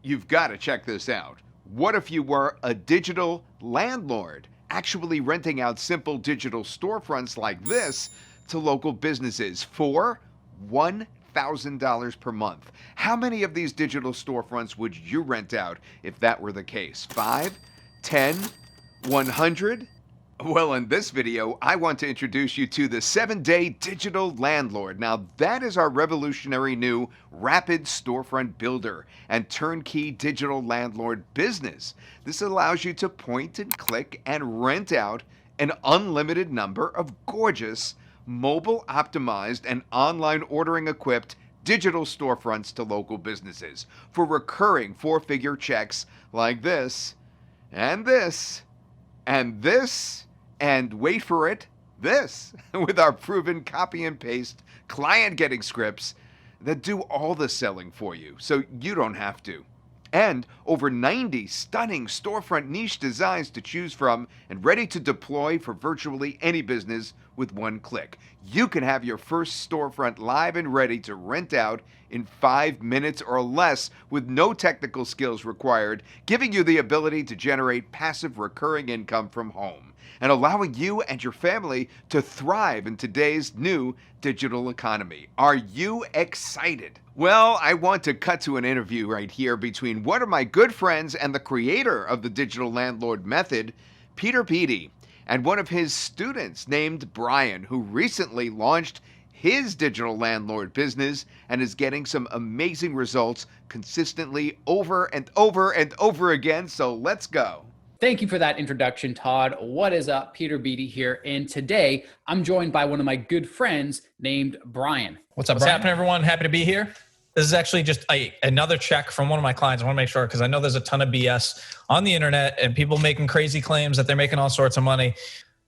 You've got to check this out. What if you were a digital landlord, actually renting out simple digital storefronts like this to local businesses for $1,000 per month? How many of these digital storefronts would you rent out if that were the case? 5, 10, 100? Well, in this video, I want to introduce you to the 7-Day Digital Landlord. Now, that is our revolutionary new rapid storefront builder and turnkey digital landlord business. This allows you to point and click and rent out an unlimited number of gorgeous, mobile-optimized and online ordering-equipped digital storefronts to local businesses for recurring 4-figure checks like this, and this, and this, and wait for it, this, with our proven copy and paste client getting scripts that do all the selling for you so you don't have to. And over 90 stunning storefront niche designs to choose from and ready to deploy for virtually any business with one click. You can have your first storefront live and ready to rent out in 5 minutes or less with no technical skills required, giving you the ability to generate passive recurring income from home and allowing you and your family to thrive in today's new digital economy. Are you excited? Well, I want to cut to an interview right here between one of my good friends and the creator of the digital landlord method, Peter Beattie, and one of his students named Brian, who recently launched his digital landlord business and is getting some amazing results consistently over and over and over again. So let's go. Thank you for that introduction, Todd. What is up? Peter Beattie here. And today I'm joined by one of my good friends named Brian. What's up, What's Brian? happening, everyone? Happy to be here. This is actually just another check from one of my clients. I want to make sure, because I know there's a ton of BS on the internet and people making crazy claims that they're making all sorts of money.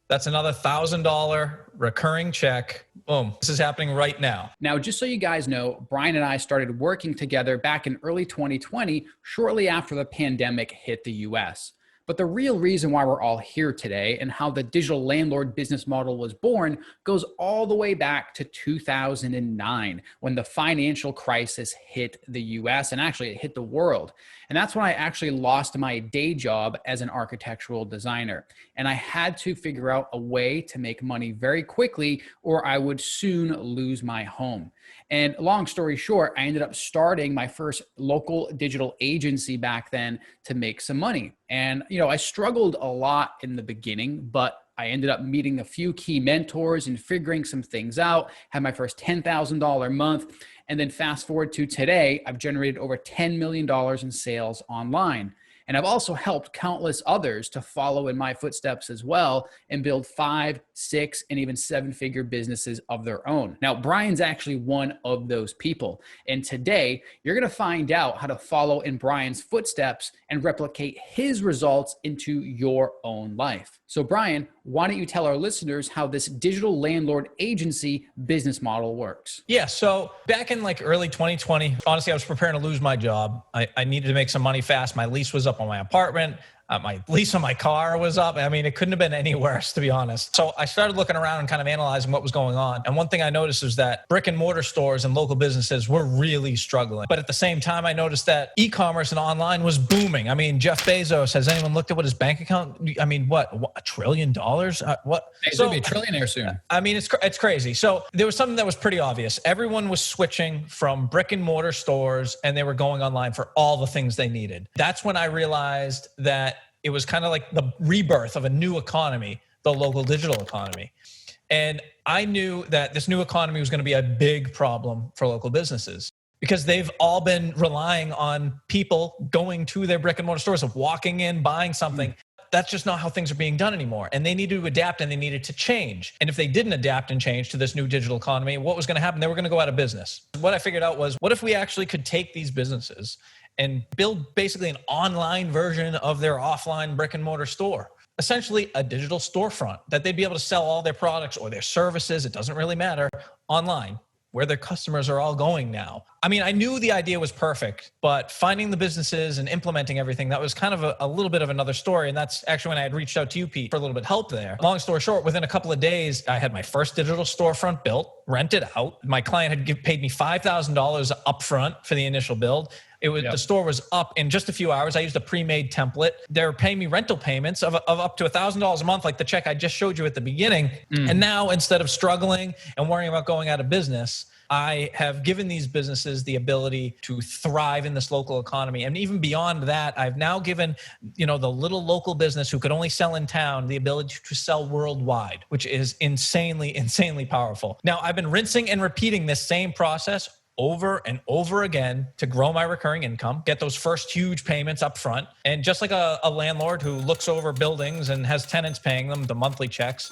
That's another $1,000 recurring check. Boom. This is happening right now. Now, just so you guys know, Brian and I started working together back in early 2020, shortly after the pandemic hit the US. But the real reason why we're all here today and how the digital landlord business model was born goes all the way back to 2009 when the financial crisis hit the US and actually it hit the world. And that's when I actually lost my day job as an architectural designer. And I had to figure out a way to make money very quickly or I would soon lose my home. And long story short, I ended up starting my first local digital agency back then to make some money. And, I struggled a lot in the beginning, but I ended up meeting a few key mentors and figuring some things out, had my first $10,000 month. And then fast forward to today, I've generated over $10 million in sales online. And I've also helped countless others to follow in my footsteps as well and build 5, 6, and even 7-figure businesses of their own. Now, Brian's actually one of those people. And today, you're going to find out how to follow in Brian's footsteps and replicate his results into your own life. So Brian, why don't you tell our listeners how this digital landlord agency business model works? Yeah. So back in early 2020, honestly, I was preparing to lose my job. I needed to make some money fast. My lease was up on my apartment. My lease on my car was up. I mean, it couldn't have been any worse, to be honest. So I started looking around and kind of analyzing what was going on. And one thing I noticed is that brick and mortar stores and local businesses were really struggling. But at the same time, I noticed that e-commerce and online was booming. I mean, Jeff Bezos, has anyone looked at what his bank account, I mean, what $1 trillion? What? He's going to be a trillionaire soon. I mean, it's crazy. So there was something that was pretty obvious. Everyone was switching from brick and mortar stores and they were going online for all the things they needed. That's when I realized that it was kind of like the rebirth of a new economy, the local digital economy. And I knew that this new economy was going to be a big problem for local businesses because they've all been relying on people going to their brick and mortar stores, of walking in, buying something. That's just not how things are being done anymore. And they needed to adapt and they needed to change. And if they didn't adapt and change to this new digital economy, what was going to happen? They were going to go out of business. What I figured out was, what if we actually could take these businesses and build basically an online version of their offline brick and mortar store? Essentially a digital storefront that they'd be able to sell all their products or their services, it doesn't really matter, online, where their customers are all going now. I mean, I knew the idea was perfect, but finding the businesses and implementing everything, that was kind of a little bit of another story. And that's actually when I had reached out to you, Pete, for a little bit of help there. Long story short, within a couple of days, I had my first digital storefront built, rented out. My client had paid me $5,000 upfront for the initial build. The store was up in just a few hours. I used a pre-made template. They're paying me rental payments of up to $1,000 a month, like the check I just showed you at the beginning. And now, instead of struggling and worrying about going out of business, I have given these businesses the ability to thrive in this local economy. And even beyond that, I've now given, the little local business who could only sell in town the ability to sell worldwide, which is insanely, insanely powerful. Now, I've been rinsing and repeating this same process over and over again to grow my recurring income, get those first huge payments up front. And just like a landlord who looks over buildings and has tenants paying them the monthly checks,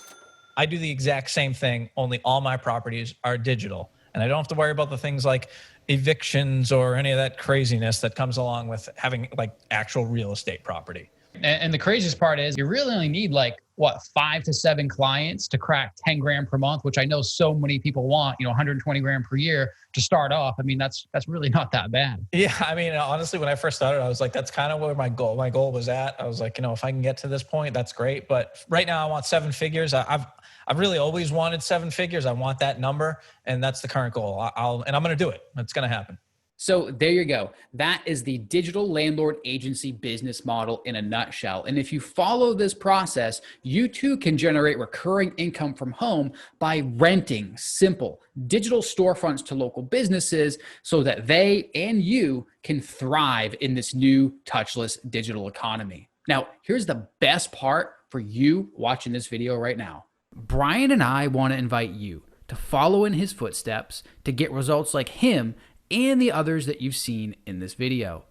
I do the exact same thing, only all my properties are digital. And I don't have to worry about the things like evictions or any of that craziness that comes along with having like actual real estate property. And the craziest part is you really only need 5 to 7 clients to crack 10 grand per month, which I know so many people want, 120 grand per year to start off. I mean, that's really not that bad. Yeah. I mean, honestly, when I first started, I was like, that's kind of where my goal was at. I was like, if I can get to this point, that's great. But right now I want 7 figures. I've really always wanted 7 figures. I want that number, and that's the current goal. I'm going to do it. It's going to happen. So there you go. That is the digital landlord agency business model in a nutshell. And if you follow this process, you too can generate recurring income from home by renting simple digital storefronts to local businesses so that they and you can thrive in this new touchless digital economy. Now, here's the best part for you watching this video right now. Brian and I want to invite you to follow in his footsteps to get results like him and the others that you've seen in this video.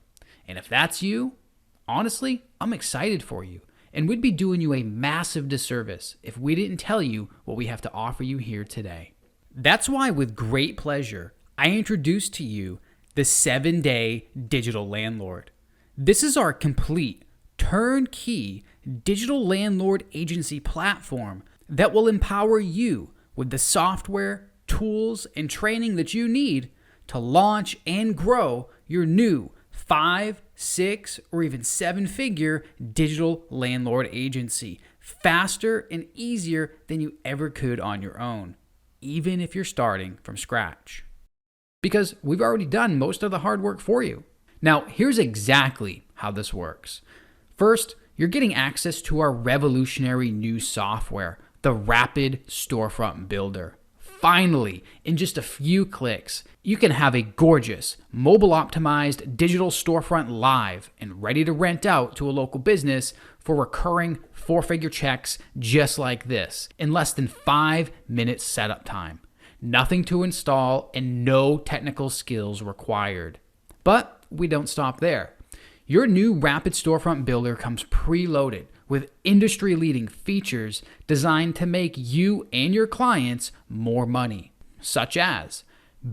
And if that's you, honestly, I'm excited for you. And we'd be doing you a massive disservice if we didn't tell you what we have to offer you here today. That's why, with great pleasure, I introduce to you the 7-Day Digital Landlord. This is our complete, turnkey digital landlord agency platform that will empower you with the software, tools, and training that you need to launch and grow your new 5, 6, or even 7-figure digital landlord agency faster and easier than you ever could on your own, even if you're starting from scratch. Because we've already done most of the hard work for you. Now, here's exactly how this works. First, you're getting access to our revolutionary new software, the Rapid Storefront Builder. Finally, in just a few clicks, you can have a gorgeous, mobile-optimized digital storefront live and ready to rent out to a local business for recurring 4-figure checks just like this in less than 5 minutes setup time. Nothing to install and no technical skills required. But we don't stop there. Your new Rapid Storefront Builder comes preloaded with industry-leading features designed to make you and your clients more money, such as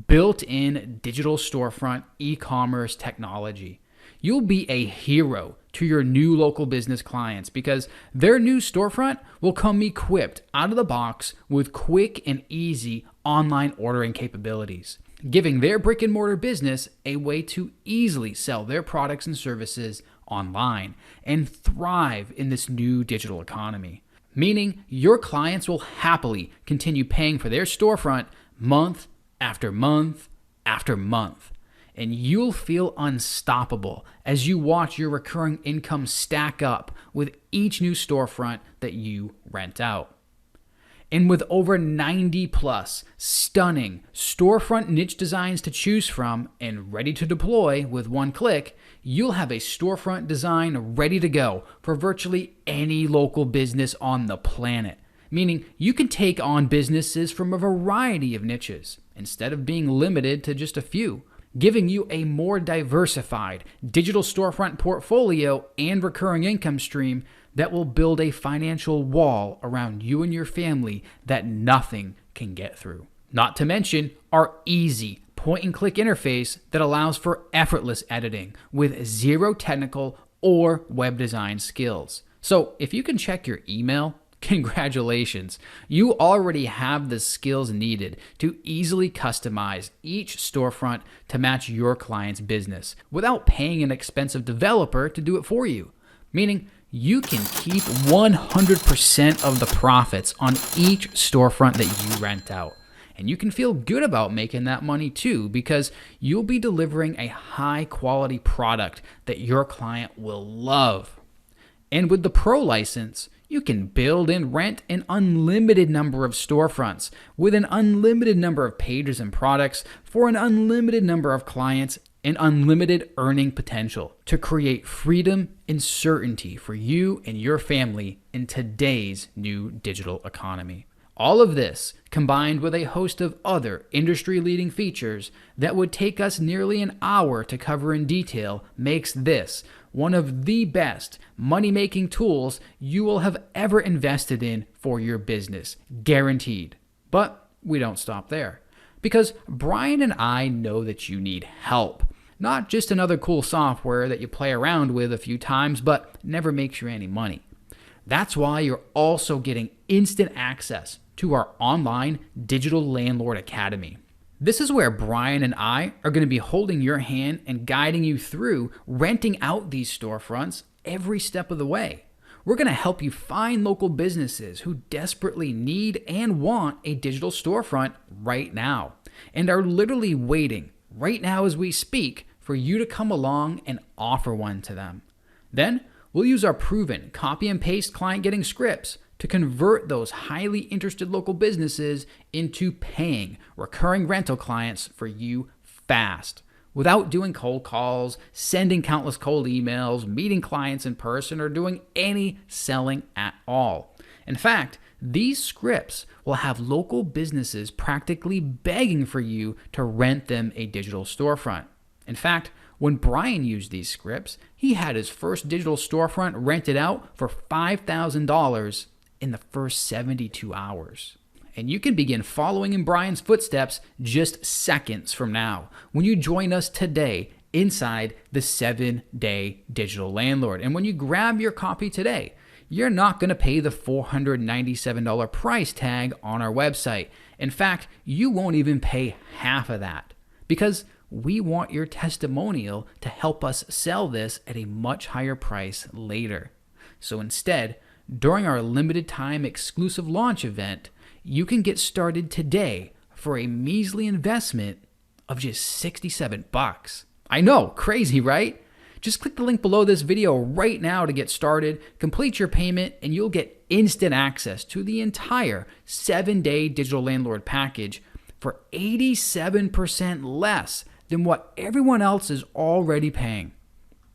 built-in digital storefront e-commerce technology. You'll be a hero to your new local business clients because their new storefront will come equipped out of the box with quick and easy online ordering capabilities, giving their brick and mortar business a way to easily sell their products and services online and thrive in this new digital economy. Meaning your clients will happily continue paying for their storefront month after month after month. And you'll feel unstoppable as you watch your recurring income stack up with each new storefront that you rent out. And with over 90 plus stunning storefront niche designs to choose from and ready to deploy with one click, you'll have a storefront design ready to go for virtually any local business on the planet. Meaning you can take on businesses from a variety of niches instead of being limited to just a few, giving you a more diversified digital storefront portfolio and recurring income stream that will build a financial wall around you and your family that nothing can get through. Not to mention our easy point-and-click interface that allows for effortless editing with zero technical or web design skills. So if you can check your email, congratulations. You already have the skills needed to easily customize each storefront to match your client's business without paying an expensive developer to do it for you. Meaning you can keep 100% of the profits on each storefront that you rent out. And you can feel good about making that money too, because you'll be delivering a high quality product that your client will love. And with the Pro license, you can build and rent an unlimited number of storefronts with an unlimited number of pages and products for an unlimited number of clients and unlimited earning potential to create freedom and certainty for you and your family in today's new digital economy. All of this, combined with a host of other industry-leading features that would take us nearly an hour to cover in detail, makes this one of the best money-making tools you will have ever invested in for your business, guaranteed. But we don't stop there, because Brian and I know that you need help. Not just another cool software that you play around with a few times but never makes you any money. That's why you're also getting instant access to our online Digital Landlord Academy. This is where Brian and I are going to be holding your hand and guiding you through renting out these storefronts every step of the way. We're going to help you find local businesses who desperately need and want a digital storefront right now and are literally waiting right now as we speak for you to come along and offer one to them. Then we'll use our proven copy and paste client getting scripts to convert those highly interested local businesses into paying recurring rental clients for you fast, without doing cold calls, sending countless cold emails, meeting clients in person, or doing any selling at all. In fact, these scripts will have local businesses practically begging for you to rent them a digital storefront. In fact, when Brian used these scripts, he had his first digital storefront rented out for $5,000 in the first 72 hours. And you can begin following in Brian's footsteps just seconds from now when you join us today inside the 7-Day Digital Landlord. And when you grab your copy today, you're not going to pay the $497 price tag on our website. In fact, you won't even pay half of that, because we want your testimonial to help us sell this at a much higher price later. So instead, during our limited time exclusive launch event, you can get started today for a measly investment of just $67. I know, crazy, right? Just click the link below this video right now to get started, complete your payment, and you'll get instant access to the entire 7-Day Digital Landlord package for 87% less than what everyone else is already paying.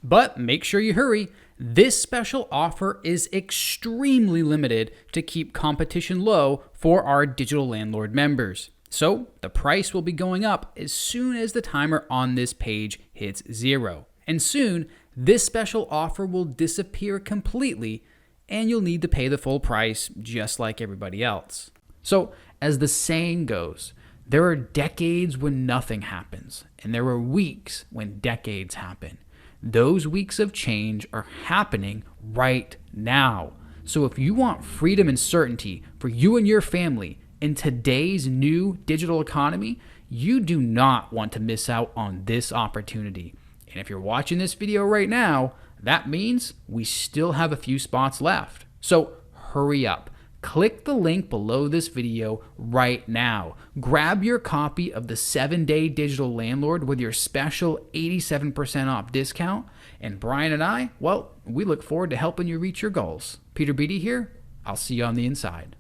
But make sure you hurry. This special offer is extremely limited to keep competition low for our Digital Landlord members. So the price will be going up as soon as the timer on this page hits 0. And soon, this special offer will disappear completely, and you'll need to pay the full price just like everybody else. So, as the saying goes, there are decades when nothing happens, and there are weeks when decades happen. Those weeks of change are happening right now. So if you want freedom and certainty for you and your family in today's new digital economy, you do not want to miss out on this opportunity. And if you're watching this video right now, that means we still have a few spots left. So hurry up. Click the link below this video right now. Grab your copy of the 7-Day Digital Landlord with your special 87% off discount. And Brian and I, well, we look forward to helping you reach your goals. Peter Beattie here. I'll see you on the inside.